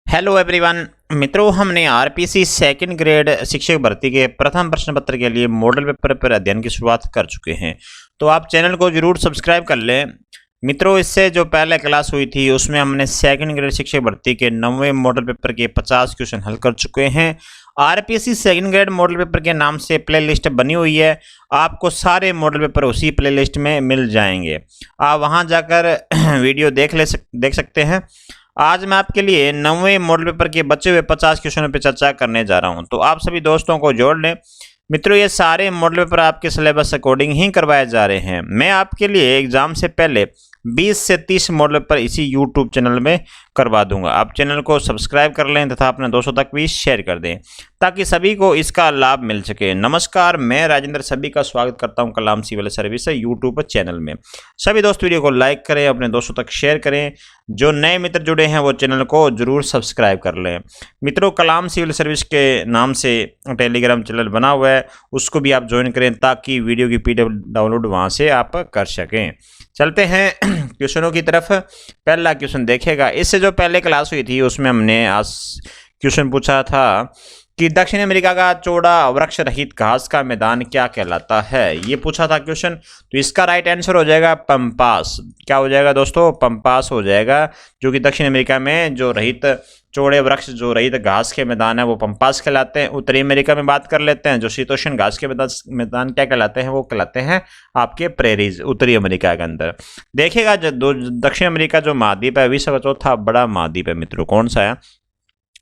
Hello everyone. मित्रों, हमने RPC second grade शिक्षक भर्ती के प्रथम प्रश्न पत्र के लिए मॉडल पेपर पर अध्ययन की शुरुआत कर चुके हैं। तो आप चैनल को जरूर सब्सक्राइब कर लें। मित्रों, इससे जो पहले क्लास हुई थी उसमें हमने सेकंड ग्रेड शिक्षक भर्ती के 9वें मॉडल पेपर के 50 क्वेश्चन हल कर चुके हैं। RPC second grade model paper के नाम से प्लेलिस्ट बनी हुई है। आपको सारे मॉडल पेपर उसी प्लेलिस्ट में मिल जाएंगे। आप वहां जाकर वीडियो देख सकते हैं। आज मैं आपके लिए 9वें मॉडल पेपर के बचे हुए 50 क्वेश्चनों पर चर्चा करने जा रहा हूं। तो आप सभी दोस्तों को जोड़ लें। मित्रों, ये सारे मॉडल पेपर आपके सिलेबस अकॉर्डिंग ही करवाए जा रहे हैं। मैं आपके लिए एग्जाम से पहले 20 से 30 मॉडल पेपर इसी यूट्यूब चैनल में करवा दूंगा। आप चैनल को सब्सक्राइब कर लें तथा अपने दोस्तों तक भी शेयर कर दें ताकि सभी को इसका लाभ मिल सके। नमस्कार, मैं राजेंद्र सभी का स्वागत करता हूं कलाम सिविल सर्विस यूट्यूब चैनल में। सभी दोस्त वीडियो को लाइक करें, अपने दोस्तों तक शेयर करें। जो नए मित्र जुड़े हैं वो चैनल को जरूर सब्सक्राइब कर लें। मित्रों, कलाम सिविल सर्विस के नाम से टेलीग्राम चैनल बना हुआ है, उसको भी आप ज्वाइन करें ताकि वीडियो की पीडीएफ डाउनलोड वहां से आप कर सकें। चलते हैं क्वेश्चनों की तरफ। पहला क्वेश्चन देखेगा। इससे जो पहले क्लास हुई थी उसमें हमने आज क्वेश्चन पूछा था कि दक्षिण अमेरिका का चौड़ा वृक्ष रहित घास का मैदान क्या कहलाता है। ये पूछा था क्वेश्चन। तो इसका राइट आंसर हो जाएगा पंपास। क्या हो जाएगा दोस्तों? पंपास हो जाएगा, जो कि दक्षिण अमेरिका में जो रहित चौड़े वृक्ष जो रहित घास के मैदान है वो पंपास कहलाते हैं। उत्तरी अमेरिका में बात कर लेते हैं। जो शीतोष्ण घास के मैदान क्या कहलाते हैं? वो कहलाते हैं आपके प्रेरीज, उत्तरी अमेरिका के अंदर। देखिएगा, दक्षिण अमेरिका जो महाद्वीप है, विश्व का चौथा बड़ा महाद्वीप है। मित्रों, कौन सा है?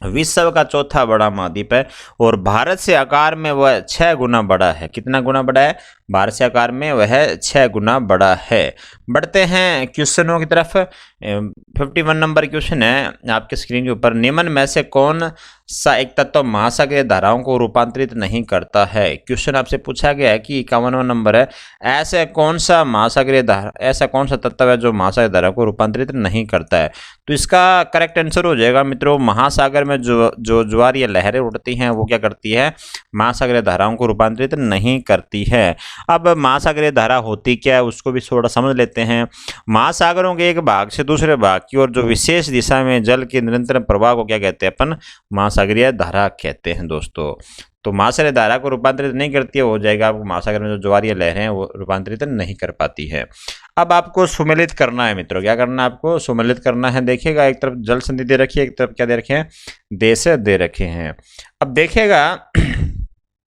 विश्व का चौथा बड़ा महाद्वीप है और भारत से आकार में वह 6 गुना बड़ा है। कितना गुना बड़ा है? भारत से आकार में वह 6 गुना बड़ा है। बढ़ते हैं क्वेश्चनों की तरफ। 51 नंबर क्वेश्चन है आपके स्क्रीन के ऊपर। निम्न में से कौन सा एक तत्व महासागरीय धाराओं को रूपांतरित नहीं करता है? क्वेश्चन आपसे पूछा गया है कि 51वां नंबर है। ऐसा कौन सा तत्व है जो महासागरीय धाराओं को रूपांतरित नहीं करता है? तो इसका करेक्ट आंसर हो जाएगा मित्रों, महासागर में जो ज्वार या लहरें उठती हैं वो क्या करती है? महासागरीय धाराओं को रूपांतरित नहीं करती है। अब महासागरीय धारा होती क्या है उसको भी थोड़ा समझ लेते हैं। महासागरों के एक भाग से दूसरे भाग की ओर जो विशेष दिशा में जल के निरंतर प्रवाह को क्या कहते हैं? अपन महासागरीय धारा कहते हैं दोस्तों। तो महासागरीय धारा को रूपांतरित नहीं करती है, हो जाएगा आपको महासागर में जो ज्वार या लहरें हैं वो रूपांतरित नहीं कर पाती है। अब आपको सुमेलित करना है मित्रों। क्या करना है आपको? सुमेलित करना है। देखिएगा, एक तरफ जल संधि दे रखी है, एक तरफ क्या दे रखे हैं? देश दे रखे हैं। अब देखिएगा,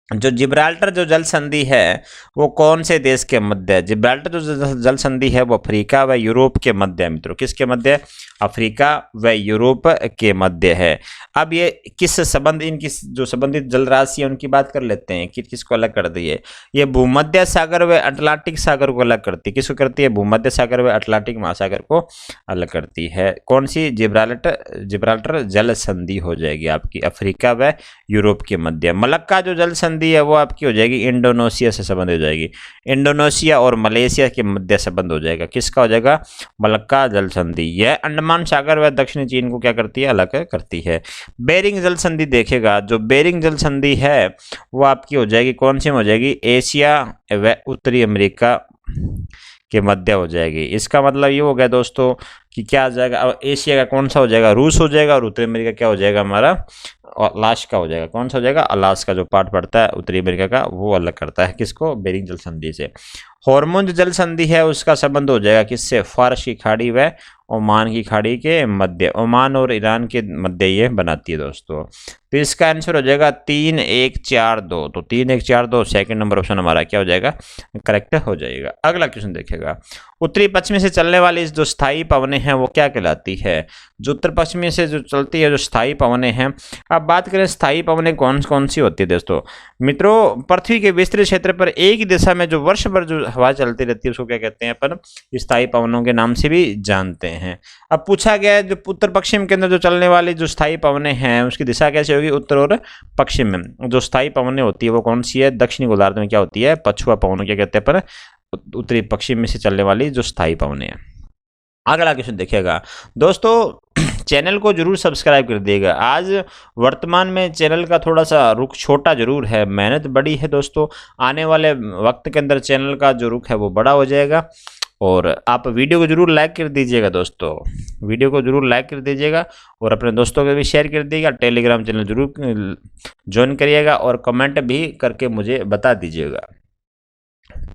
जो जिब्राल्टर जो जल संधि है वो कौन से देश के मध्य है? जिब्राल्टर जो जल संधि है वो अफ्रीका व यूरोप के मध्य है मित्रों। किसके मध्य है? अफ्रीका व यूरोप के मध्य है। अब ये इनकी जो संबंधित जल राशि है उनकी बात कर लेते हैं कि किसको अलग कर दी है। ये भूमध्य सागर व अटलांटिक सागर को अलग करती है। किसको करती है? भूमध्य सागर व अटलांटिक महासागर को अलग करती है। कौन सी? जिब्राल्टर जल संधि हो जाएगी आपकी अफ्रीका व यूरोप के मध्य। मलक्का जो जल संधि है वो आपकी हो जाएगी इंडोनेशिया से संबंध हो जाएगी। इंडोनेशिया और मलेशिया के मध्य संबंध हो जाएगा। किसका हो जाएगा? मलक्का जल संधि। यह अंडमान सागर व दक्षिणी चीन को क्या करती है? अलग करती है। बेरिंग जल संधि देखेगा, जो बेरिंग जल संधि है वो आपकी हो जाएगी कौन सी हो जाएगी? एशिया व उत्तरी अमेरिका के मध्य हो जाएगी। इसका मतलब ये हो गया दोस्तों कि क्या आ जाएगा? अब एशिया का कौन सा हो जाएगा? रूस हो जाएगा। और उत्तरी अमेरिका क्या हो जाएगा हमारा? अलास्का हो जाएगा। कौन सा हो जाएगा? अलास्का जो पार्ट पड़ता है उत्तरी अमेरिका का वो अलग करता है। किसको? बेरिंग जल संधि से। हॉर्मुज़ जल संधि है उसका संबंध हो जाएगा किससे? फारस की खाड़ी व ओमान की खाड़ी के मध्य। ओमान और ईरान के मध्य ये बनाती है दोस्तों। तो इसका आंसर हो जाएगा 3142। तो 3142 सेकंड नंबर ऑप्शन हमारा क्या हो जाएगा? करेक्ट हो जाएगा। अगला क्वेश्चन देखेगा। उत्तरी पश्चिमी से चलने वाली जो स्थायी पवनें हैं वो क्या कहलाती है? जो उत्तर पश्चिमी से जो चलती है जो स्थायी पवनें हैं। अब बात करें स्थायी पवनें कौन सी होती है दोस्तों? मित्रों, पृथ्वी के विस्तृत क्षेत्र पर एक ही दिशा में जो वर्ष भर जो हवा चलती रहती है उसको क्या कहते हैं? अपन स्थायी पवनों के नाम से भी जानते हैं। अब पूछा गया है जो उत्तर पश्चिम के अंदर जो चलने वाली जो स्थायी पवनें हैं उसकी दिशा कैसे होगी? उत्तर और पश्चिम में। जो स्थायी पवनें होती है वो कौन सी है? दक्षिणी गोलार्ध में क्या होती है? पछुआ पवनों क्या कहते हैं अपन? उत्तरी पश्चिम में से चलने वाली जो स्थायी पवनें हैं। अगला क्वेश्चन देखिएगा दोस्तों। चैनल को जरूर सब्सक्राइब कर दिएगा। आज वर्तमान में चैनल का थोड़ा सा रुख छोटा जरूर है, मेहनत बड़ी है दोस्तों। आने वाले वक्त के अंदर चैनल का जो रुख है वो बड़ा हो जाएगा। और आप वीडियो को जरूर लाइक कर दीजिएगा दोस्तों, वीडियो को जरूर लाइक कर दीजिएगा और अपने दोस्तों को भी शेयर कर दीजिएगा। टेलीग्राम चैनल जरूर ज्वाइन करिएगा और कमेंट भी करके मुझे बता दीजिएगा।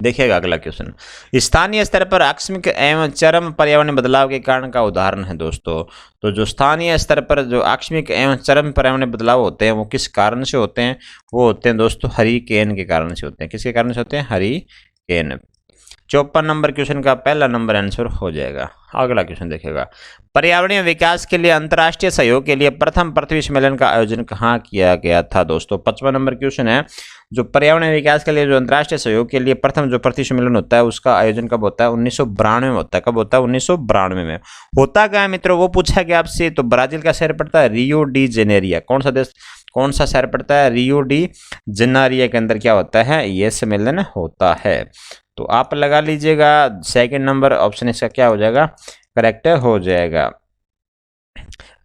देखिएगा अगला क्वेश्चन, स्थानीय स्तर पर आकस्मिक एवं चरम पर्यावरणीय बदलाव के कारण का उदाहरण है दोस्तों। तो जो स्थानीय स्तर पर जो आकस्मिक एवं चरम पर्यावरणीय बदलाव होते हैं वो किस कारण से होते हैं? वो होते हैं दोस्तों हरिकेन के कारण से होते हैं। किसके कारण से होते हैं? हरिकेन। 54 नंबर क्वेश्चन का पहला नंबर आंसर हो जाएगा। अगला क्वेश्चन देखिएगा, पर्यावरणीय विकास के लिए अंतर्राष्ट्रीय सहयोग के लिए प्रथम पृथ्वी सम्मेलन का आयोजन कहाँ किया गया था दोस्तों? 55 नंबर क्वेश्चन है, जो पर्यावरणीय विकास के लिए जो अंतर्राष्ट्रीय सहयोग के लिए प्रथम जो पृथ्वी सम्मेलन होता है उसका आयोजन कब होता है? 1992 में होता है। कब होता है? 1992 में। होता क्या है मित्रों, वो पूछा गया आपसे। तो ब्राजील का शहर पड़ता है रियो डी जेनेरिया। कौन सा देश, कौन सा शहर पड़ता है? रियो डी जेनेरिया के अंदर क्या होता है? ये सम्मेलन होता है। तो आप लगा लीजिएगा, सेकंड नंबर ऑप्शन इसका क्या हो जाएगा? करेक्ट हो जाएगा।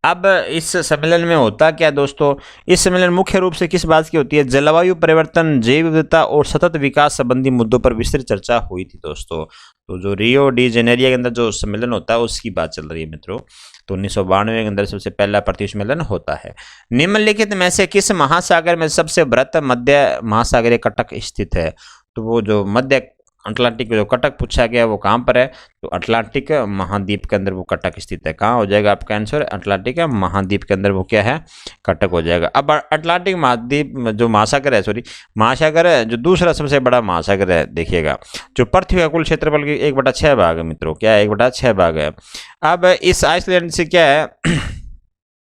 अब इस सम्मेलन में होता क्या दोस्तों? इस सम्मेलन मुख्य रूप से किस बात की होती है? जलवायु परिवर्तन, जैव विविधता और सतत विकास संबंधी मुद्दों पर विस्तृत चर्चा हुई थी दोस्तों। तो जो रियो डी जेनेरिया के अंदर जो सम्मेलन होता है उसकी बात चल रही है मित्रों। तो 1992 के अंदर सबसे पहला पृथ्वी सम्मेलन होता है। निम्नलिखित में से किस महासागर में सबसे बृहत मध्य महासागरीय कटक स्थित है? तो वो जो मध्य अटलांटिक जो कटक पूछा गया वो कहाँ पर है? तो अटलांटिक महाद्वीप के अंदर वो कटक स्थित है। कहाँ हो जाएगा आपका आंसर? अटलांटिक महाद्वीप के अंदर वो क्या है? कटक हो जाएगा। अब अटलांटिक महाद्वीप जो महासागर है, सॉरी महासागर है, जो दूसरा सबसे बड़ा महासागर है, देखिएगा जो पृथ्वी का कुल क्षेत्रफल की 1/6 भाग है मित्रों। क्या है? 1/6 भाग है। अब इस आइसलैंड से क्या है,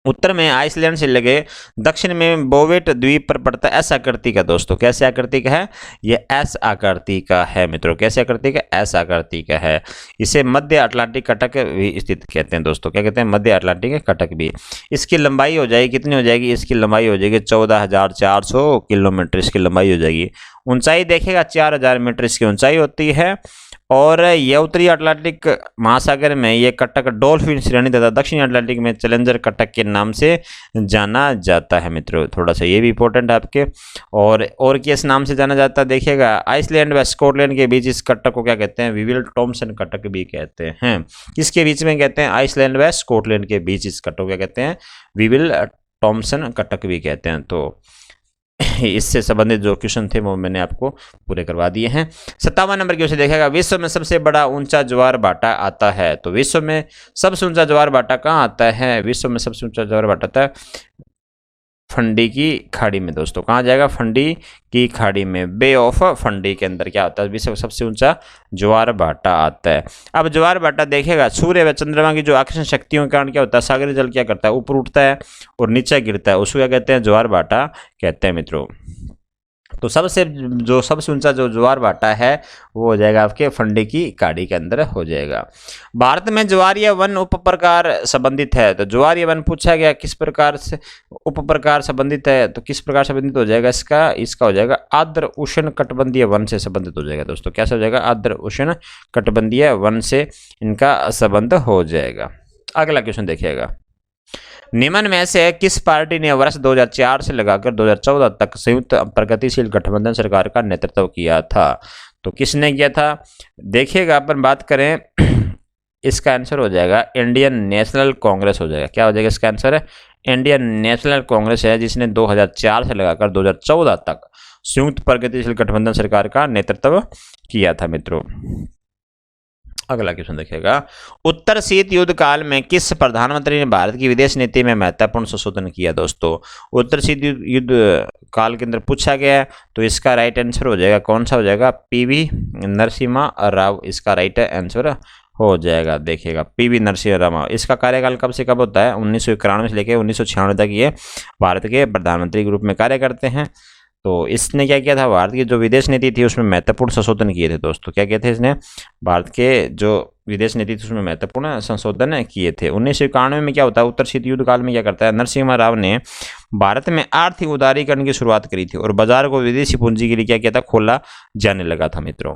उत्तर में आइसलैंड से लगे, दक्षिण में बोवेट द्वीप पर पड़ता है। एस आकृति का दोस्तों। कैसे आकृति का है? ये एस आकृति का है मित्रों। कैसे आकृति का? एस आकृति का है। इसे मध्य अटलांटिक कटक भी स्थित कहते हैं दोस्तों। क्या कहते हैं? मध्य अटलांटिक कटक भी। इसकी लंबाई हो जाएगी, कितनी हो जाएगी? इसकी लंबाई हो जाएगी 14,400 किलोमीटर इसकी लंबाई हो जाएगी। ऊंचाई देखिएगा 4,000 मीटर इसकी ऊंचाई होती है। और ये उत्तरी अटलांटिक महासागर में ये कटक डॉल्फिन श्रेणी तथा दक्षिणी अटलांटिक में चैलेंजर कटक के नाम से जाना जाता है मित्रों। थोड़ा सा ये भी इंपॉर्टेंट है आपके। और किस नाम से जाना जाता है? देखिएगा आइसलैंड व स्कॉटलैंड के बीच इस कटक को क्या कहते हैं? विविल टॉमसन कटक भी कहते हैं। किसके बीच में कहते हैं? आइसलैंड व स्कॉटलैंड के बीच इस कटक को क्या कहते हैं? विविल टॉमसन कटक भी कहते हैं। तो इससे संबंधित जो क्वेश्चन थे वो मैंने आपको पूरे करवा दिए हैं। 57 नंबर क्वेश्चन देखेगा, विश्व में सबसे बड़ा ऊंचा ज्वार भाटा आता है। तो विश्व में सबसे ऊंचा ज्वार भाटा कहाँ आता है? विश्व में सबसे ऊंचा ज्वार भाटा आता है फंडी की खाड़ी में दोस्तों। कहाँ जाएगा? फंडी की खाड़ी में, बे ऑफ फंडी के अंदर क्या होता है? विश्व में सबसे ऊंचा ज्वार भाटा आता है। अब ज्वार भाटा देखेगा, सूर्य व चंद्रमा की जो आकर्षण शक्तियों के कारण क्या होता है? सागरीय जल क्या करता है? ऊपर उठता है और नीचे गिरता है। उसको क्या कहते हैं? ज्वार भाटा कहते हैं मित्रों। तो सबसे ऊंचा जो ज्वार भाटा है वो हो जाएगा आपके फंडी की खाड़ी के अंदर हो जाएगा। भारत में ज्वारीय वन उप प्रकार संबंधित है। तो ज्वारीय वन पूछा गया किस प्रकार से उप प्रकार संबंधित है? तो किस प्रकार संबंधित हो जाएगा? इसका हो जाएगा आर्द्र उष्ण कटिबंधीय वन से संबंधित हो जाएगा दोस्तों। कैसे हो जाएगा? आर्द्र उष्ण कटिबंधीय वन से इनका संबंध हो जाएगा। अगला क्वेश्चन देखिएगा, निम्न में से किस पार्टी ने वर्ष 2004 से लगाकर 2014 तक संयुक्त प्रगतिशील गठबंधन सरकार का नेतृत्व किया था? तो किसने किया था? देखिएगा अपन बात करें, इसका आंसर हो जाएगा इंडियन नेशनल कांग्रेस हो जाएगा। क्या हो जाएगा? इसका आंसर है इंडियन नेशनल कांग्रेस है, जिसने 2004 से लगाकर 2014 तक संयुक्त प्रगतिशील गठबंधन सरकार का नेतृत्व किया था मित्रों। अगला क्वेश्चन देखिएगा, उत्तर शीत युद्ध काल में किस प्रधानमंत्री ने भारत की विदेश नीति में महत्वपूर्ण संशोधन किया? दोस्तों उत्तर शीत युद्ध काल के अंदर पूछा गया है, तो इसका राइट आंसर हो जाएगा कौन सा हो जाएगा? पीवी नरसिम्हा राव इसका राइट आंसर हो जाएगा। देखिएगा पीवी नरसिम्हा राव, इसका कार्यकाल कब से कब होता है? 1991 से लेकर 1996 तक ये भारत के प्रधानमंत्री के रूप में कार्य करते हैं। तो इसने क्या किया था? भारत की जो विदेश नीति थी उसमें महत्वपूर्ण संशोधन किए थे दोस्तों। क्या किए थे इसने? भारत के जो विदेश नीति थी उसमें महत्वपूर्ण संशोधन किए थे। 1991 में क्या होता है? उत्तर शीत युद्ध काल में क्या करता है? नरसिम्हा राव ने भारत में आर्थिक उदारीकरण की शुरुआत करी थी और बाजार को विदेशी पूंजी के लिए क्या किया था? खोला जाने लगा था मित्रों।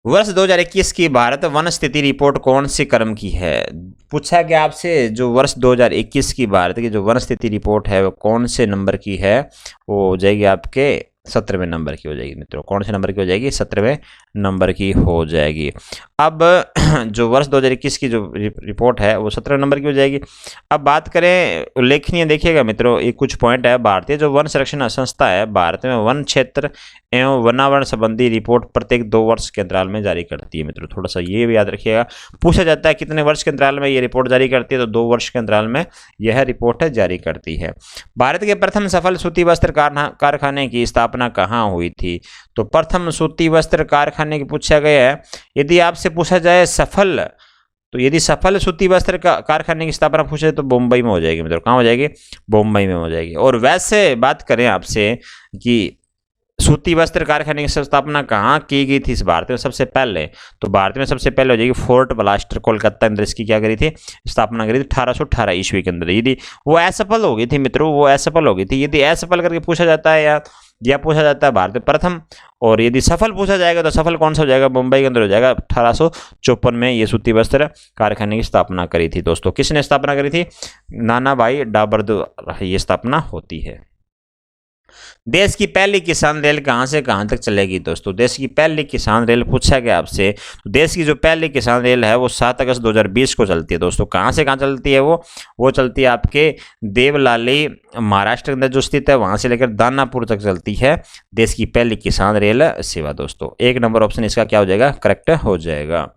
वर्ष 2021 की भारत वन स्थिति रिपोर्ट कौन से क्रम की है? पूछा गया आपसे, जो वर्ष 2021 की भारत की जो वन स्थिति रिपोर्ट है वो कौन से नंबर की है? वो हो जाएगी आपके 17वें नंबर की हो जाएगी मित्रों। कौन से नंबर की हो जाएगी? 17वें नंबर की हो जाएगी। अब जो वर्ष 2021 की जो रिपोर्ट है वो 17वें नंबर की हो जाएगी। अब बात करें उल्लेखनीय, देखिएगा मित्रों ये कुछ पॉइंट है। भारतीय जो वन संरक्षण संस्था है, भारत में वन क्षेत्र एवं वनावरण संबंधी रिपोर्ट प्रत्येक 2 वर्ष के अंतराल में जारी करती है मित्रों। थोड़ा सा ये भी याद रखिएगा, पूछा जाता है कितने वर्ष के अंतराल में ये रिपोर्ट जारी करती है, तो 2 वर्ष के अंतराल में यह रिपोर्ट जारी करती है। भारत के प्रथम सफल सूती वस्त्र कारखाने की स्थापना कहाँ हुई थी? तो प्रथम सूती वस्त्र कारखाने की पूछा गया है। यदि आपसे पूछा जाए सफल, तो यदि सफल सूती वस्त्र कारखाने की स्थापना पूछे तो मुंबई में हो जाएगी मित्रों। कहाँ हो जाएगी? मुंबई में हो जाएगी। और वैसे बात करें आपसे कि सूती वस्त्र कारखाने की स्थापना कहाँ की गई थी इस भारत में सबसे पहले, तो भारत में सबसे पहले हो जाएगी फोर्ट ब्लास्टर कोलकाता अंदर इसकी क्या करी थी? स्थापना करी थी 1818 ईस्वी के अंदर। यदि वो असफल हो गई थी मित्रों, वो असफल हो गई थी। यदि असफल करके पूछा जाता है या पूछा जाता है भारत में प्रथम, और यदि सफल पूछा जाएगा तो सफल कौन सा हो जाएगा? मुंबई के अंदर हो जाएगा। 1854 में ये सूती वस्त्र कारखाने की स्थापना करी थी दोस्तों। किसने स्थापना करी थी? नाना भाई डाबर द्वारा ये स्थापना होती है। देश की पहली किसान रेल कहां से कहां तक चलेगी दोस्तों? देश की पहली किसान रेल पूछा गया आपसे, तो देश की जो पहली किसान रेल है वो 7 अगस्त 2020 को चलती है दोस्तों। कहां से कहां चलती है वो चलती है आपके देवलाली महाराष्ट्र के अंदर जो स्थित है, वहां से लेकर दानापुर तक चलती है देश की पहली किसान रेल सेवा दोस्तों। 1 नंबर ऑप्शन इसका क्या हो जाएगा? करेक्ट हो जाएगा।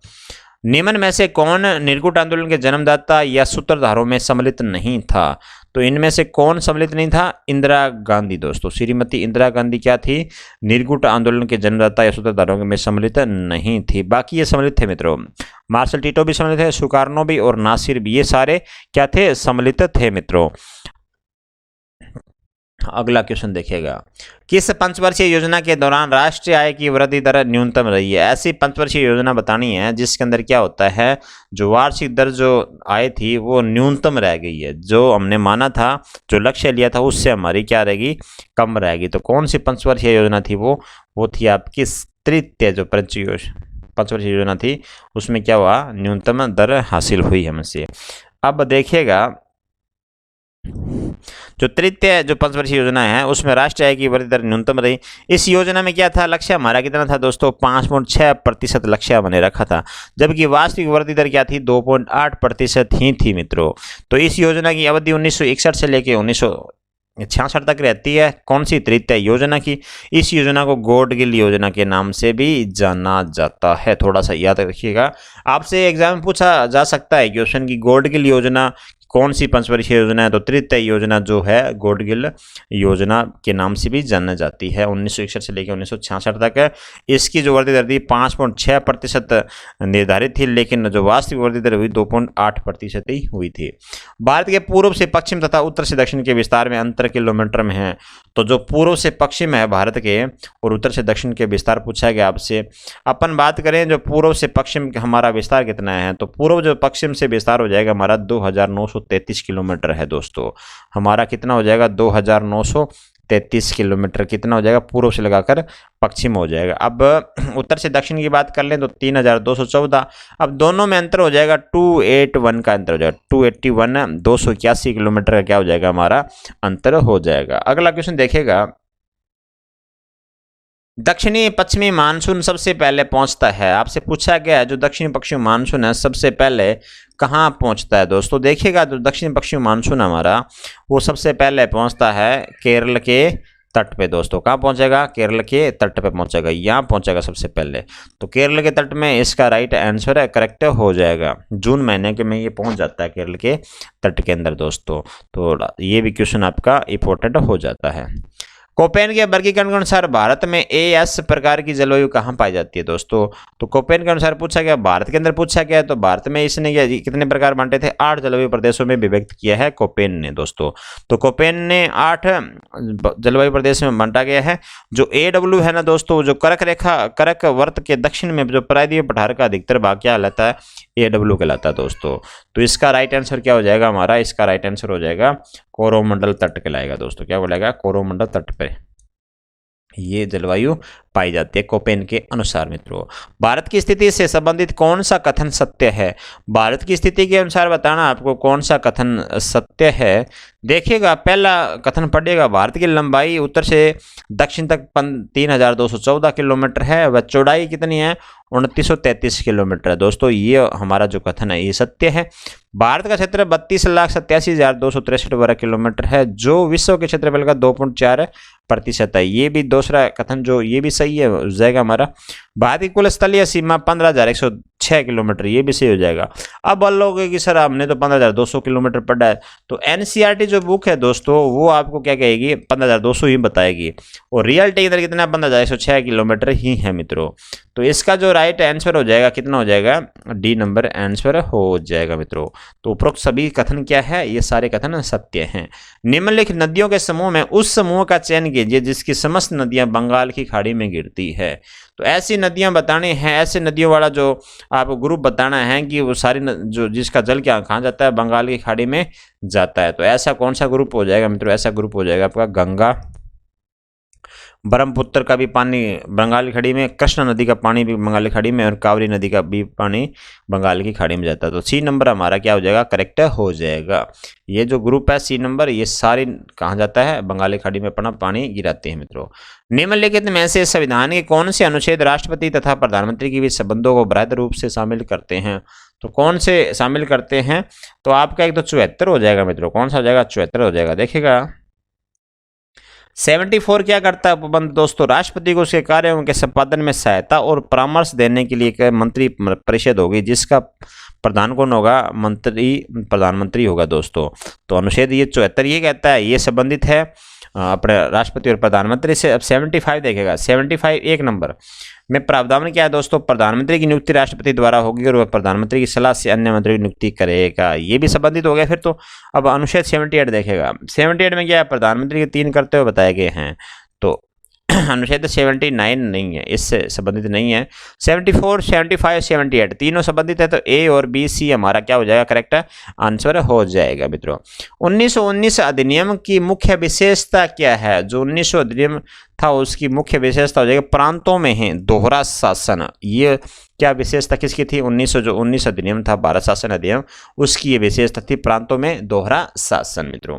निम्न में से कौन निर्गुट आंदोलन के जन्मदाता या सूत्रधारों में सम्मिलित नहीं था? तो इनमें से कौन सम्मिलित नहीं था? इंदिरा गांधी दोस्तों। श्रीमती इंदिरा गांधी क्या थी? निर्गुट आंदोलन के जन्मदाता या सूत्रधारों में सम्मिलित नहीं थी। बाकी ये सम्मिलित थे मित्रों। मार्शल टिटो भी सम्मिलित थे, सुकार्नो भी और नासिर भी, ये सारे क्या थे? सम्मिलित थे मित्रों। अगला क्वेश्चन देखिएगा, किस पंचवर्षीय योजना के दौरान राष्ट्रीय आय की वृद्धि दर न्यूनतम रही है? ऐसी पंचवर्षीय योजना बतानी है जिसके अंदर क्या होता है, जो वार्षिक दर जो आय थी वो न्यूनतम रह गई है। जो हमने माना था, जो लक्ष्य लिया था, उससे हमारी क्या रहेगी? कम रहेगी। तो कौन सी पंचवर्षीय योजना थी? वो थी आपकी तृतीय जो पंचवर्षीय योजना थी, उसमें क्या हुआ? न्यूनतम दर हासिल हुई हमसे। अब देखिएगा, जो तृतीय जो पंचवर्षीय योजना है उसमें राष्ट्रीय आय की वृद्धि दर न्यूनतम रही। इस योजना में क्या था? लक्ष्य हमारा कितना था दोस्तों? 5.6% लक्ष्य हमने रखा था, जबकि वास्तविक वृद्धि दर क्या थी? 2.8% ही थी मित्रों। तो इस योजना की अवधि 1961 से लेकर 1966 तक रहती है। कौन सी? तृतीय योजना की। इस योजना को गॉडगिल योजना के नाम से भी जाना जाता है। थोड़ा सा याद रखिएगा, आपसे एग्जाम में पूछा जा सकता है क्वेश्चन की गॉडगिल योजना कौन सी पंचवर्षीय योजना है? तो तृतीय योजना जो है गॉडगिल योजना के नाम से भी जाना जाती है। 1961 से लेकर 1966 तक है। इसकी जो वृद्धि दर थी 5.6% निर्धारित थी, लेकिन जो वास्तविक वृद्धि दर हुई 2.8% ही हुई थी। भारत के पूर्व से पश्चिम तथा उत्तर से दक्षिण के विस्तार में अंतर किलोमीटर में है। तो जो पूर्व से पश्चिम है भारत के और उत्तर से दक्षिण के विस्तार पूछा गया आपसे। अपन बात करें जो पूर्व से पश्चिम हमारा विस्तार कितना है, तो पूर्व जो पश्चिम से विस्तार हो जाएगा हमारा 2933 किलोमीटर है दोस्तों। हमारा कितना हो जाएगा? 2933 किलोमीटर कितना हो जाएगा? पूर्व से लगाकर पश्चिम हो जाएगा। अब उत्तर से दक्षिण की बात कर लें तो 3214। अब दोनों में अंतर हो जाएगा 281 का अंतर हो जाएगा। 281 281 किलोमीटर का क्या हो जाएगा? हमारा अंतर हो जाएगा। अगला क्वेश्चन देखेगा, दक्षिणी पश्चिमी मानसून सबसे पहले पहुंचता है। आपसे पूछा गया है जो दक्षिणी पश्चिमी मानसून है सबसे पहले कहां पहुंचता है दोस्तों? देखिएगा, जो दक्षिणी पश्चिमी मानसून हमारा वो सबसे पहले पहुंचता है केरल के तट पे दोस्तों। कहाँ पहुंचेगा? केरल के तट पे पहुंचेगा, यहाँ पहुंचेगा सबसे पहले। तो केरल के तट में इसका राइट आंसर है, करेक्ट हो जाएगा। जून महीने के में ये पहुंच जाता है केरल के तट के अंदर दोस्तों। तो ये भी क्वेश्चन आपका इंपॉर्टेंट हो जाता है। कोपेन के वर्गीकरण के अनुसार भारत में एएस प्रकार की जलवायु कहाँ पाई जाती है दोस्तों? तो कोपेन के अनुसार पूछा गया, भारत के अंदर पूछा गया, तो भारत में इसने कितने प्रकार बांटे थे? 8 जलवायु प्रदेशों में विभक्त किया है कोपेन ने दोस्तों। तो कोपेन ने 8 जलवायु प्रदेश में बांटा गया है। जो AW है ना दोस्तों, जो करक वर्त के दक्षिण में जो प्रायद्वीप पठार का अधिकतर भाग क्या कहलाता है? AW कहलाता है दोस्तों। तो इसका राइट आंसर क्या हो जाएगा हमारा? इसका राइट आंसर हो जाएगा कोरोमंडल तट कहलाएगा दोस्तों। क्या बोलेगा? कोरोमंडल तट पे। ये जलवायु पाई जाती है कोपेन के अनुसार। मित्रों, भारत की स्थिति से संबंधित कौन सा कथन सत्य है? भारत की स्थिति के अनुसार बताना आपको कौन सा कथन सत्य है। देखिएगा, पहला कथन पढ़िएगा, भारत की लंबाई उत्तर से दक्षिण तक 3214 किलोमीटर है, वह चौड़ाई कितनी है? 2933 किलोमीटर है। दोस्तों, ये हमारा जो कथन है ये सत्य है। भारत का क्षेत्र 32,87,263 वर्ग किलोमीटर है, जो विश्व के क्षेत्रफल का 2.4% है। ये भी दूसरा कथन जो ये भी सही है, हो जाएगा हमारा। भारत की कुल स्थलीय सीमा 15,106 किलोमीटर, ये भी सही हो जाएगा। अब बोल लोगे कि सर हमने तो 15,200 किलोमीटर पढ़ा है, तो एनसीईआरटी जो बुक है दोस्तों वो आपको क्या कहेगी? 15,200 ही बताएगी, और रियलिटी के अंदर कितना? 15,106 किलोमीटर ही है मित्रों। तो इसका जो राइट आंसर हो जाएगा कितना हो जाएगा? डी नंबर आंसर हो जाएगा मित्रों। तो उपरोक्त सभी कथन क्या है? ये सारे कथन सत्य हैं। निम्नलिखित नदियों के समूह में उस समूह का चयन कीजिए जिसकी समस्त नदियां बंगाल की खाड़ी में गिरती है। तो ऐसी नदियां बतानी है, ऐसे नदियों वाला जो आपको ग्रुप बताना है कि वो सारी जो जिसका जल क्या कहाँ जाता है? बंगाल की खाड़ी में जाता है। तो ऐसा कौन सा ग्रुप हो जाएगा मित्रों? ऐसा ग्रुप हो जाएगा आपका गंगा, ब्रह्मपुत्र का भी पानी बंगाल की खाड़ी में, कृष्णा नदी का पानी भी बंगाल की खाड़ी में, और कावेरी नदी का भी पानी बंगाल की खाड़ी में जाता है। तो सी नंबर हमारा क्या हो जाएगा? करेक्ट हो जाएगा। ये जो ग्रुप है सी नंबर, ये सारी कहाँ जाता है? बंगाल की खाड़ी में अपना पानी गिराते हैं मित्रों। निम्नलिखित में से संविधान के कौन से अनुच्छेद राष्ट्रपति तथा प्रधानमंत्री के बीच संबंधों को वृहद रूप से शामिल करते हैं? तो कौन से शामिल करते हैं? तो आपका एक तो 74 हो जाएगा मित्रों। कौन सा हो जाएगा? 74 हो जाएगा। देखिएगा 74 क्या करता है उपबंध दोस्तों? राष्ट्रपति को उसके कार्यों के संपादन में सहायता और परामर्श देने के लिए एक मंत्री परिषद होगी, जिसका प्रधान कौन होगा? प्रधानमंत्री होगा दोस्तों। तो अनुच्छेद ये 74 ये कहता है, ये संबंधित है अपने राष्ट्रपति और प्रधानमंत्री से। अब 75 देखेगा, 75 एक नंबर में प्रावधान क्या है दोस्तों? प्रधानमंत्री की नियुक्ति राष्ट्रपति द्वारा होगी और वह प्रधानमंत्री की सलाह से अन्य मंत्री की नियुक्ति करेगा। ये भी संबंधित हो गया फिर तो। अब अनुच्छेद 78 देखेगा, 78 में क्या है? प्रधानमंत्री के 3 कर्तव्य बताए गए हैं। तो अनुच्छेद 79 नहीं है, इससे संबंधित नहीं है। 74, 75, 78 तीनों संबंधित है, तो ए और बी सी हमारा क्या हो जाएगा? करेक्ट आंसर हो जाएगा मित्रों। 1919 अधिनियम की मुख्य विशेषता क्या है? जो 1900 अधिनियम था उसकी मुख्य विशेषता हो जाएगी प्रांतों में है दोहरा शासन। ये क्या विशेषता किसकी थी? 1919 अधिनियम था भारत शासन अधिनियम, उसकी ये विशेषता थी प्रांतों में दोहरा शासन मित्रों।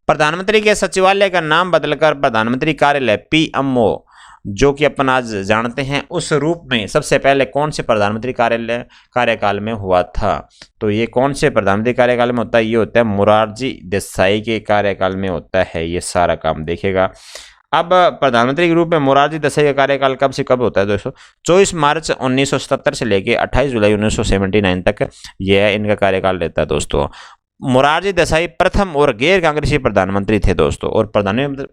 प्रधानमंत्री के सचिवालय का नाम बदलकर प्रधानमंत्री कार्यालय पीएमओ जो कि अपन आज जानते हैं उस रूप में सबसे पहले कौन से प्रधानमंत्री कार्यालय कार्यकाल में हुआ था? तो ये कौन से प्रधानमंत्री कार्यकाल में होता है? ये होता है मोरारजी देसाई के कार्यकाल में होता है ये सारा काम। देखिएगा, अब प्रधानमंत्री के रूप में मोरारजी देसाई का कार्यकाल कब से कब होता है दोस्तों? 24 मार्च 1977 से लेके 28 जुलाई 1979 तक यह इनका कार्यकाल रहता है दोस्तों। मोरारजी देसाई प्रथम और गैर कांग्रेसी प्रधानमंत्री थे दोस्तों, और प्रधानमंत्री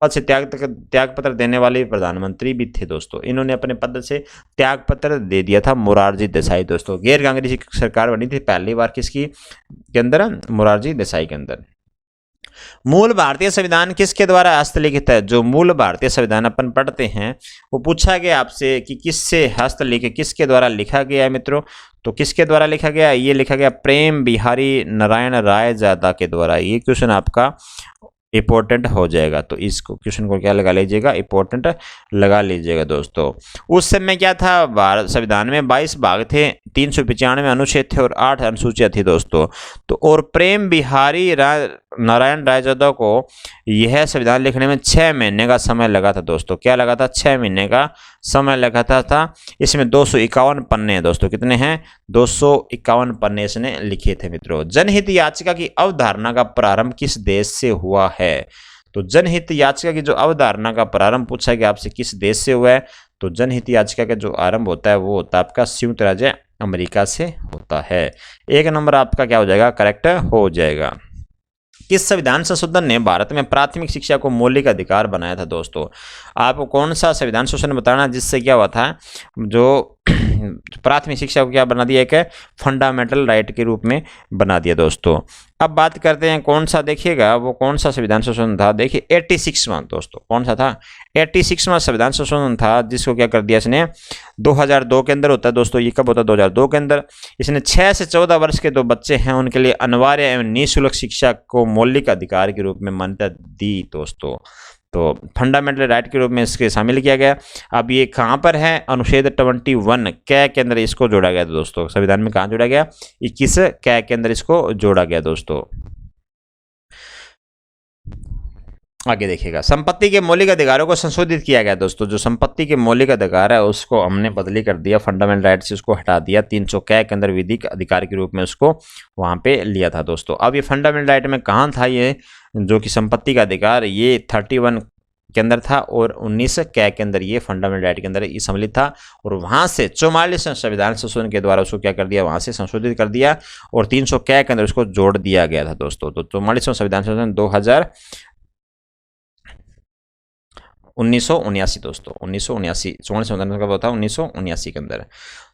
पद से त्यागपत्र देने वाले प्रधानमंत्री भी थे दोस्तों। इन्होंने अपने पद से त्यागपत्र दे दिया था मोरारजी देसाई दोस्तों। गैर कांग्रेसी सरकार बनी थी पहली बार किसकी के अंदर? मोरारजी देसाई के अंदर। मूल भारतीय संविधान किसके द्वारा हस्तलिखित है? जो मूल भारतीय संविधान अपन पढ़ते हैं वो पूछा गया आपसे कि किससे हस्तलिखित, किसके द्वारा लिखा गया है मित्रों? तो किसके द्वारा लिखा गया? ये लिखा गया प्रेम बिहारी नारायण रायजादा के द्वारा। ये क्वेश्चन आपका इंपॉर्टेंट हो जाएगा, तो इस क्वेश्चन को क्या लगा लीजिएगा? इंपॉर्टेंट लगा लीजिएगा दोस्तों। उस समय क्या था? भारत संविधान में 22 भाग थे, 395 अनुच्छेद थे और 8 अनुसूचियां थी दोस्तों। तो और प्रेम बिहारी नारायण रायजादा को यह संविधान लिखने में 6 महीने का समय लगा था दोस्तों। क्या लगा था? 6 महीने का समय लगा था। इसमें 251 पन्ने हैं दोस्तों। कितने हैं? 251 पन्ने इसने लिखे थे मित्रों। जनहित याचिका की अवधारणा का प्रारंभ किस देश से हुआ है? तो जनहित याचिका की जो अवधारणा का प्रारंभ पूछा गया आपसे किस देश से हुआ है? तो जनहित याचिका का जो आरंभ होता है वो होता है आपका संयुक्त राज्य अमेरिका से होता है। एक नंबर आपका क्या हो जाएगा? करेक्ट हो जाएगा। किस संविधान संशोधन ने भारत में प्राथमिक शिक्षा को मौलिक अधिकार बनाया था दोस्तों? आपको कौन सा संविधान संशोधन बताना जिससे क्या हुआ था? जो प्राथमिक शिक्षा को क्या बना दिया? एक फंडामेंटल राइट के रूप में बना दिया दोस्तों। अब बात करते हैं कौन सा, देखिएगा वो कौन सा संविधान संशोधन था। देखिए 86वां दोस्तों, कौन सा था? 86वां संविधान संशोधन था, जिसको क्या कर दिया इसने 2002 के अंदर होता है दोस्तों। ये कब होता है? 2002 के अंदर। इसने 6 से 14 वर्ष के जो बच्चे हैं उनके लिए अनिवार्य एवं निःशुल्क शिक्षा को मौलिक अधिकार के रूप में मान्यता दी दोस्तों। तो फंडामेंटल राइट के रूप में इसके शामिल किया गया। अब ये कहाँ पर है, अनुच्छेद 21 कै के अंदर इसको जोड़ा गया दोस्तों। संविधान में कहाँ जोड़ा गया, 21 कै के अंदर इसको जोड़ा गया दोस्तों। आगे देखिएगा, संपत्ति के मौलिक अधिकारों को संशोधित किया गया दोस्तों। जो संपत्ति के मौलिक अधिकार है उसको हमने बदली कर दिया, फंडामेंटल राइट से उसको हटा दिया, 300 कै के अंदर विधिक अधिकार के रूप में उसको वहां पे लिया था दोस्तों। अब ये फंडामेंटल राइट में कहाँ था, ये जो कि संपत्ति का अधिकार, ये 31 के अंदर था और 19 कै के अंदर ये फंडामेंटल राइट के अंदर ये सम्मिलित था। और वहां से 44 संविधान संशोधन के द्वारा उसको क्या कर दिया, वहां से संशोधित कर दिया और 300 कै के अंदर उसको जोड़ दिया गया था दोस्तों। तो 44वां संविधान संशोधन 1979 दोस्तों, 1979 44 संविधान कब होता है, 1979 के अंदर।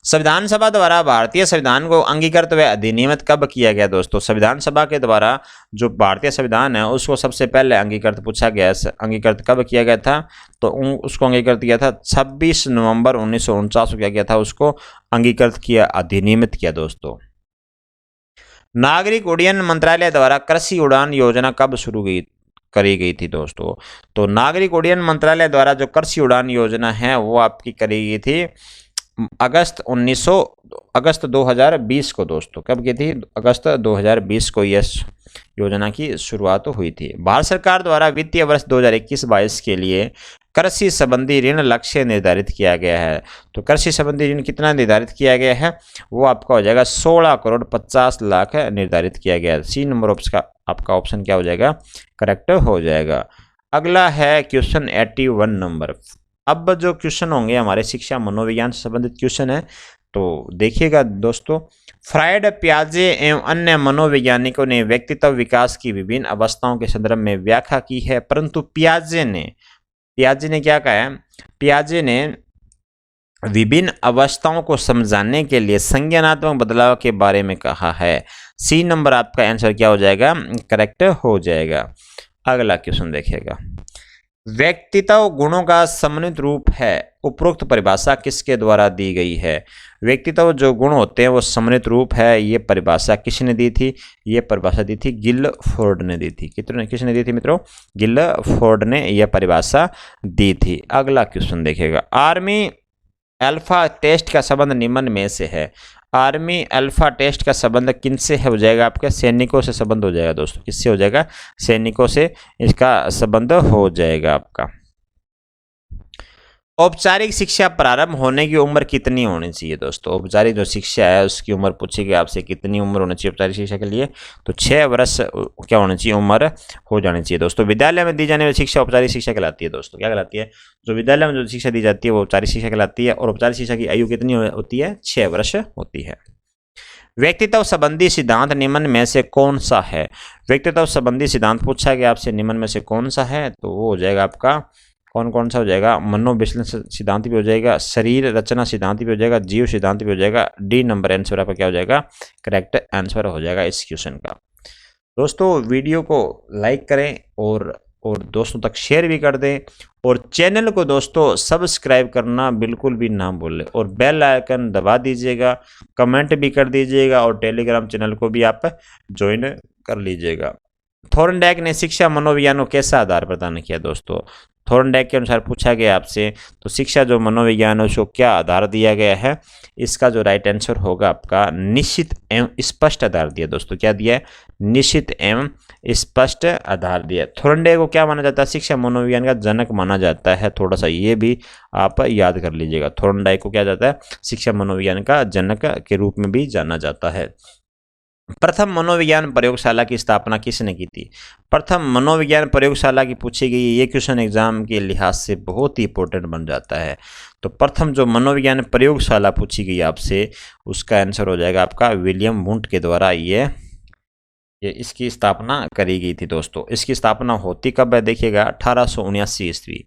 संविधान सभा द्वारा भारतीय संविधान को अंगीकृत व अधिनियमित कब किया गया दोस्तों। संविधान सभा के द्वारा जो भारतीय संविधान है उसको सबसे पहले अंगीकृत पूछा गया, अंगीकृत कब किया गया था, तो उसको अंगीकृत किया था 26 नवंबर 1949 को किया गया था, उसको अंगीकृत किया, अधिनियमित किया दोस्तों। नागरिक उड्डयन मंत्रालय द्वारा कृषि उड़ान योजना कब शुरू करी गई थी दोस्तों। तो नागरिक उड्डयन मंत्रालय द्वारा जो कृषि उड़ान योजना है वो आपकी करी गई थी अगस्त 2020 को दोस्तों। कब की थी, अगस्त 2020 को यह योजना की शुरुआत हुई थी। भारत सरकार द्वारा वित्तीय वर्ष 2021-22 के लिए कृषि संबंधी ऋण लक्ष्य निर्धारित किया गया है। तो कृषि संबंधी ऋण कितना निर्धारित किया गया है, वो आपका हो जाएगा 16 करोड़ 50 लाख निर्धारित किया गया है। सी नंबर का आपका ऑप्शन क्या हो जाएगा, करेक्ट हो जाएगा। अगला है क्वेश्चन 81 नंबर। अब जो क्वेश्चन होंगे हमारे शिक्षा मनोविज्ञान से संबंधित क्वेश्चन है, तो देखिएगा दोस्तों। फ्रायड, पियाजे एवं अन्य मनोवैज्ञानिकों ने व्यक्तित्व विकास की विभिन्न अवस्थाओं के संदर्भ में व्याख्या की है, परंतु पियाजे ने क्या कहा है, पियाजे ने विभिन्न अवस्थाओं को समझाने के लिए संज्ञानात्मक बदलाव के बारे में कहा है। सी नंबर आपका आंसर क्या हो जाएगा, करेक्ट हो जाएगा। अगला क्वेश्चन देखिएगा, व्यक्तित्व गुणों का समन्वित रूप है, उपरोक्त परिभाषा किसके द्वारा दी गई है। व्यक्तित्व जो गुण होते हैं वो समन्वित रूप है, ये परिभाषा किसने दी थी, ये परिभाषा दी थी गिलफोर्ड ने दी थी। किसने दी थी मित्रों, गिलफोर्ड ने यह परिभाषा दी थी। अगला क्वेश्चन देखिएगा, आर्मी अल्फा टेस्ट का संबंध निम्न में से है। आर्मी अल्फा टेस्ट का संबंध किनसे हो जाएगा, आपके सैनिकों से संबंध हो जाएगा दोस्तों। किससे हो जाएगा, सैनिकों से इसका संबंध हो जाएगा आपका। औपचारिक शिक्षा प्रारंभ होने की उम्र कितनी होनी चाहिए दोस्तों। औपचारिक जो शिक्षा है उसकी उम्र पूछी गई आपसे, कितनी उम्र होनी चाहिए औपचारिक शिक्षा के लिए, तो 6 वर्ष क्या होनी चाहिए, उम्र हो जानी चाहिए दोस्तों। विद्यालय में दी जाने वाली शिक्षा औपचारिक शिक्षा कहलाती है दोस्तों। क्या कहलाती है, जो विद्यालय में जो शिक्षा दी जाती है वो औपचारिक शिक्षा कहलाती है। और औपचारिक शिक्षा की आयु कितनी होती है, 6 वर्ष होती है। व्यक्तित्व संबंधी सिद्धांत निम्न में से कौन सा है। व्यक्तित्व संबंधी सिद्धांत पूछा गया आपसे, निम्न में से कौन सा है, तो वो हो जाएगा आपका कौन सा हो जाएगा, मनोविश्लेषण सिद्धांत भी हो जाएगा, शरीर रचना सिद्धांत भी हो जाएगा, जीव सिद्धांत भी हो जाएगा। डी नंबर आंसर आपका क्या हो जाएगा, करेक्ट आंसर हो जाएगा इस क्वेश्चन का। दोस्तों वीडियो को लाइक करें और दोस्तों तक शेयर भी कर दें, और चैनल को दोस्तों सब्सक्राइब करना बिल्कुल भी ना भूलें, और बेल आइकन दबा दीजिएगा, कमेंट भी कर दीजिएगा, और टेलीग्राम चैनल को भी आप ज्वाइन कर लीजिएगा। थॉर्नडाइक ने शिक्षा मनोविज्ञान को कैसा आधार प्रदान किया दोस्तों। थॉर्नडाइक के अनुसार पूछा गया आपसे, तो शिक्षा जो मनोविज्ञान है उसको क्या आधार दिया गया है। इसका जो राइट आंसर होगा आपका निश्चित एवं स्पष्ट आधार दिया दोस्तों। क्या दिया है, निश्चित एवं स्पष्ट आधार दिया। थॉर्नडाइक को क्या माना जाता है, शिक्षा मनोविज्ञान का जनक माना जाता है। थोड़ा सा ये भी आप याद कर लीजिएगा, थॉर्नडाइक को क्या जाता है, शिक्षा मनोविज्ञान का जनक के रूप में भी जाना जाता है। प्रथम मनोविज्ञान प्रयोगशाला की स्थापना किसने की थी। प्रथम मनोविज्ञान प्रयोगशाला की पूछी गई ये क्वेश्चन एग्जाम के लिहाज से बहुत ही इंपॉर्टेंट बन जाता है। तो प्रथम जो मनोविज्ञान प्रयोगशाला पूछी गई आपसे, उसका आंसर हो जाएगा आपका विलियम वुंट के द्वारा ये इसकी स्थापना करी गई थी दोस्तों। इसकी स्थापना होती कब है, देखिएगा 1879 ईस्वी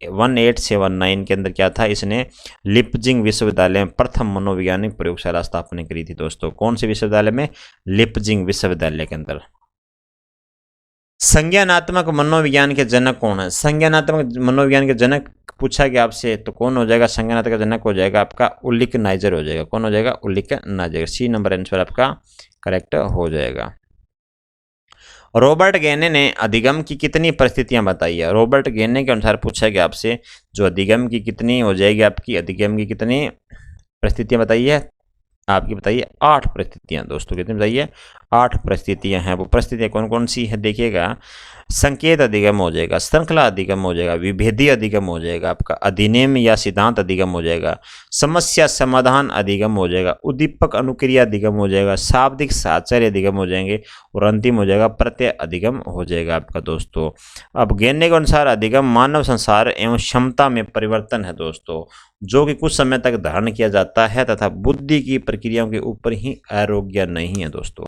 1879 के अंदर क्या था, इसने लिपजिंग विश्वविद्यालय में प्रथम मनोवैज्ञानिक प्रयोगशाला स्थापना करी थी दोस्तों। कौन से विश्वविद्यालय में, लिपजिंग विश्वविद्यालय के अंदर। संज्ञानात्मक मनोविज्ञान के जनक कौन है। संज्ञानात्मक मनोविज्ञान के जनक पूछा गया आपसे, तो कौन हो जाएगा, संज्ञानात्मक जनक हो जाएगा आपका उल्लिक नाइजर हो जाएगा। कौन हो जाएगा, उल्लिक नाइजर। सी नंबर आंसर आपका करेक्ट हो जाएगा। रॉबर्ट गेने ने अधिगम की कितनी परिस्थितियां बताई है? रॉबर्ट गेने के अनुसार पूछा गया आपसे, जो अधिगम की कितनी हो जाएगी आपकी, अधिगम की कितनी परिस्थितियां बताई है आपकी? बताइए 8 परिस्थितियां दोस्तों। कितनी बताइए? 8 परिस्थितियां हैं। वो परिस्थितियां कौन कौन सी है देखिएगा। संकेत अधिगम हो जाएगा, श्रृंखला अधिगम हो जाएगा, विभेदी अधिगम हो जाएगा, आपका अधिनियम या सिद्धांत अधिगम हो जाएगा, समस्या समाधान अधिगम हो जाएगा, उद्दीपक अनुक्रिया अधिगम हो जाएगा, शाब्दिक साहचर्य अधिगम हो जाएंगे, और अंतिम हो जाएगा प्रत्यय अधिगम हो जाएगा आपका दोस्तों। अब गेने के अनुसार अधिगम मानव संसार एवं क्षमता में परिवर्तन है दोस्तों, जो कि कुछ समय तक धारण किया जाता है तथा बुद्धि की प्रक्रियाओं के ऊपर ही आरोग्य नहीं है दोस्तों।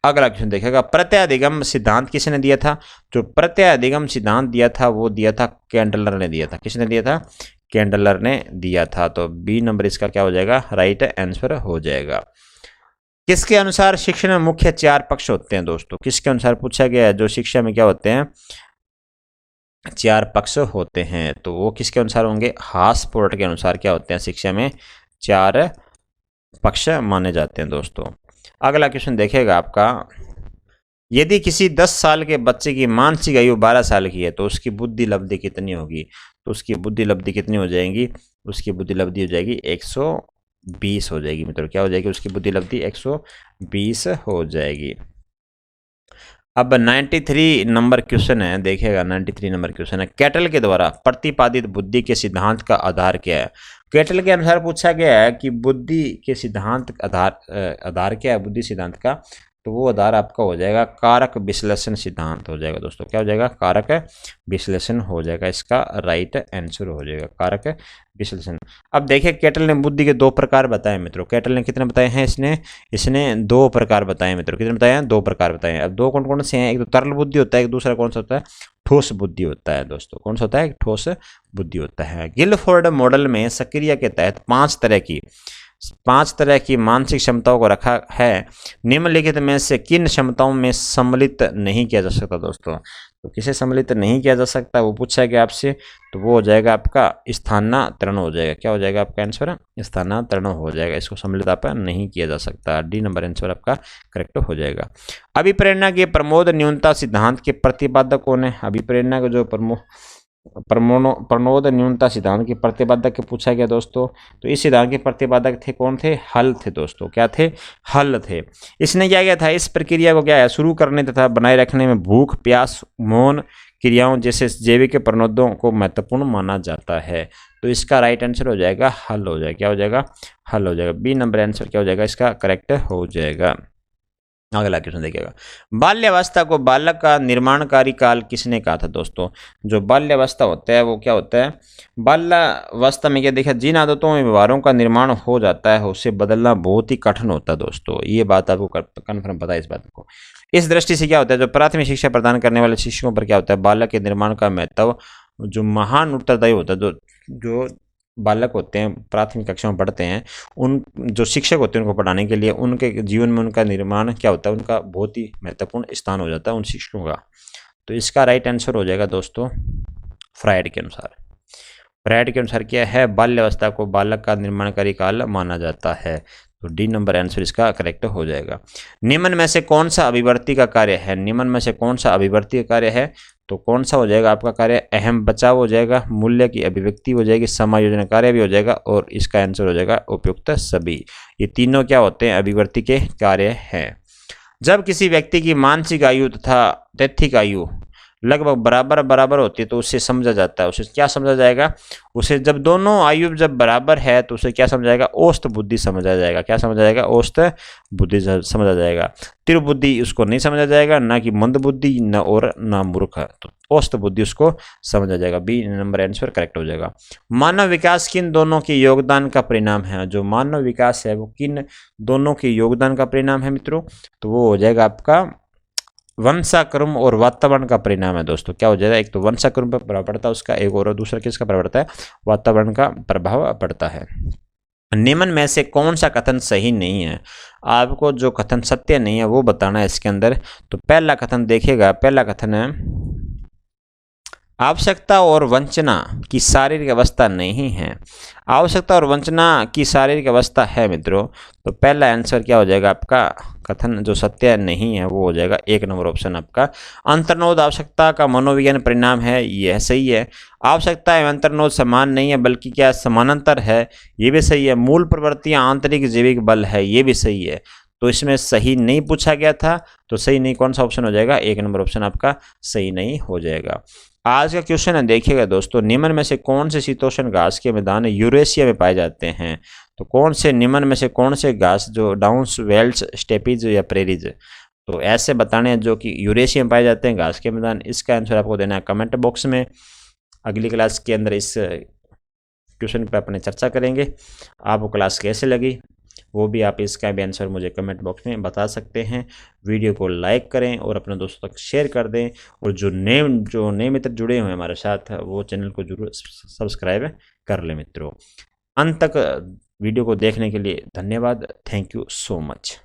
अगला क्वेश्चन देखेगा, प्रत्यय अधिगम सिद्धांत किसने दिया था? जो प्रत्यय अधिगम सिद्धांत दिया था वो दिया था कैंडलर ने दिया था। किसने दिया था? कैंडलर ने दिया था। तो बी नंबर इसका क्या हो जाएगा? राइट आंसर हो जाएगा। किसके अनुसार शिक्षा में मुख्य 4 पक्ष होते हैं दोस्तों? किसके अनुसार पूछा गया है? जो शिक्षा में क्या होते हैं? 4 पक्ष होते हैं। तो वो किसके अनुसार होंगे? हास्पोर्ट के अनुसार क्या होते हैं? शिक्षा में 4 पक्ष माने जाते हैं दोस्तों। अगला क्वेश्चन देखेगा आपका, यदि किसी 10 साल के बच्चे की मानसिक आयु 12 साल की है तो उसकी बुद्धि लब्धि कितनी होगी? तो उसकी बुद्धि लब्धि कितनी हो जाएगी? उसकी बुद्धि लब्धि हो जाएगी 120 हो जाएगी मित्रों। क्या हो जाएगी? उसकी बुद्धि लब्धि 120 हो जाएगी। अब 93 नंबर क्वेश्चन है, देखिएगा 93 नंबर क्वेश्चन है, कैटल के द्वारा प्रतिपादित बुद्धि के सिद्धांत का आधार क्या है? कैटल के अनुसार पूछा गया है कि बुद्धि के सिद्धांत आधार क्या है बुद्धि सिद्धांत का? तो वो आधार आपका हो जाएगा कारक विश्लेषण सिद्धांत हो जाएगा दोस्तों। क्या हो जाएगा? कारक विश्लेषण हो जाएगा। इसका राइट आंसर हो जाएगा कारक विश्लेषण। अब देखिए कैटल ने बुद्धि के 2 प्रकार बताए मित्रों। कैटल ने कितने बताए हैं? इसने 2 प्रकार बताए मित्रों। कितने बताए हैं? 2 प्रकार बताए हैं। अब 2 कौन कौन से हैं? एक तो तरल बुद्धि होता है, एक दूसरा कौन सा होता है? ठोस बुद्धि होता है दोस्तों। कौन सा होता है? ठोस बुद्धि होता है। गिलफोर्ड मॉडल में सक्रिया के तहत 5 तरह की मानसिक क्षमताओं को रखा है। निम्नलिखित में से किन क्षमताओं में सम्मिलित नहीं किया जा सकता दोस्तों? तो किसे सम्मिलित नहीं किया जा सकता वो पूछा गया आपसे, तो वो हो जाएगा आपका स्थानांतरण हो जाएगा। क्या हो जाएगा आपका आंसर? स्थानांतरण हो जाएगा। इसको सम्मिलित आपका नहीं किया जा सकता। डी नंबर आंसर आपका करेक्ट हो जाएगा। अभिप्रेरणा के प्रमोद न्यूनता सिद्धांत के प्रतिपादक कौन है? अभिप्रेरणा के जो प्रमोद न्यूनता सिद्धांत के प्रतिपादक के पूछा गया दोस्तों। तो इस सिद्धांत के प्रतिपादक थे कौन थे? हल थे दोस्तों। क्या थे? हल थे। इसने क्या किया था? इस प्रक्रिया को क्या है? शुरू करने तथा बनाए रखने में भूख, प्यास, मौन क्रियाओं जैसे जैविक प्रणोदों को महत्वपूर्ण माना जाता है। तो इसका राइट आंसर हो जाएगा हल हो जाएगा। क्या हो जाएगा? हल हो जाएगा। बी नंबर आंसर क्या हो जाएगा? इसका करेक्ट हो जाएगा। अगला क्वेश्चन देखिएगा, बाल्यावस्था को बालक का निर्माणकारी काल किसने कहा था दोस्तों? जो बाल्यावस्था होता है वो क्या होता है? बाल्यावस्था में क्या देखा, जिन आदतों में व्यवहारों का निर्माण हो जाता है उसे बदलना बहुत ही कठिन होता है दोस्तों। ये बात आपको कन्फर्म पता है इस बात को। इस दृष्टि से क्या होता है, जो प्राथमिक शिक्षा प्रदान करने वाले शिक्षकों पर क्या होता है, बालक के निर्माण का महत्व जो महान उत्तरदायी होता है, जो बालक होते हैं प्राथमिक कक्षा में पढ़ते हैं, उन जो शिक्षक होते हैं उनको पढ़ाने के लिए उनके जीवन में उनका निर्माण क्या होता है, उनका बहुत ही महत्वपूर्ण स्थान हो जाता है उन शिक्षकों का। तो इसका राइट आंसर हो जाएगा दोस्तों फ्रायड के अनुसार। फ्रायड के अनुसार क्या है, बाल्यावस्था को बालक का निर्माणकारी काल माना जाता है। तो डी नंबर आंसर इसका करेक्ट हो जाएगा। निम्न में से कौन सा अभिवर्ती का कार्य है? निम्न में से कौन सा अभिवर्ती का कार्य है? तो कौन सा हो जाएगा आपका कार्य? अहम बचाव हो जाएगा, मूल्य की अभिव्यक्ति हो जाएगी, समायोजन कार्य भी हो जाएगा, और इसका आंसर हो जाएगा उपयुक्त सभी। ये तीनों क्या होते हैं? अभिवर्ती के कार्य हैं। जब किसी व्यक्ति की मानसिक आयु तथा तैथिक आयु लगभग बराबर होती है तो उसे समझा जाता है, उसे क्या समझा जाएगा? उसे जब दोनों आयु जब बराबर है तो उसे क्या समझा जाएगा? औसत बुद्धि समझा जाएगा। क्या समझा जाएगा? औसत बुद्धि समझा जाएगा। तीव्र बुद्धि उसको नहीं समझा जाएगा, ना कि मंद बुद्धि, न और ना मूर्ख। तो औसत बुद्धि उसको समझा जाएगा। बी नंबर आंसर करेक्ट हो जाएगा। मानव विकास किन दोनों के योगदान का परिणाम है? जो मानव विकास है वो किन दोनों के योगदान का परिणाम है मित्रों? तो वो हो जाएगा आपका वंशाक्रम और वातावरण का परिणाम है दोस्तों। क्या हो जाएगा? एक तो वंशाक्रम पर प्रभाव पड़ता है उसका, एक और दूसरा किसका प्रभाव पड़ता है? वातावरण का प्रभाव पड़ता है। निम्न में से कौन सा कथन सही नहीं है? आपको जो कथन सत्य नहीं है वो बताना है इसके अंदर। तो पहला कथन देखिएगा, पहला कथन है आवश्यकता और वंचना की शारीरिक अवस्था नहीं है। आवश्यकता और वंचना की शारीरिक अवस्था है मित्रों। तो पहला आंसर क्या हो जाएगा आपका? कथन जो सत्य नहीं है वो हो जाएगा 1 नंबर ऑप्शन आपका। अंतर्नोद आवश्यकता का मनोविज्ञान परिणाम है, यह सही है। आवश्यकता एवं अंतर्नोद समान नहीं है बल्कि क्या समानांतर है, ये भी सही है। मूल प्रवृत्तियां आंतरिक जैविक बल है, ये भी सही है। तो इसमें सही नहीं पूछा गया था, तो सही नहीं कौन सा ऑप्शन हो जाएगा, 1 नंबर ऑप्शन आपका सही नहीं हो जाएगा। आज का क्वेश्चन है, देखिएगा दोस्तों, निम्न में से कौन से शीतोष्ण घास के मैदान यूरेशिया में पाए जाते हैं। तो कौन से निम्न में से कौन से घास जो डाउन्स वेल्स स्टेपीज या प्रेरीज, तो ऐसे बताने हैं जो कि यूरेशिया में पाए जाते हैं घास के मैदान। इसका आंसर आपको देना है कमेंट बॉक्स में। अगली क्लास के अंदर इस क्वेश्चन पर अपने चर्चा करेंगे। आपको क्लास कैसे लगी वो भी आप इसका भी आंसर मुझे कमेंट बॉक्स में बता सकते हैं। वीडियो को लाइक करें और अपने दोस्तों तक शेयर कर दें, और जो नए मित्र जुड़े हुए हैं हमारे साथ वो चैनल को जरूर सब्सक्राइब कर लें मित्रों। अंत तक वीडियो को देखने के लिए धन्यवाद। Thank you so much.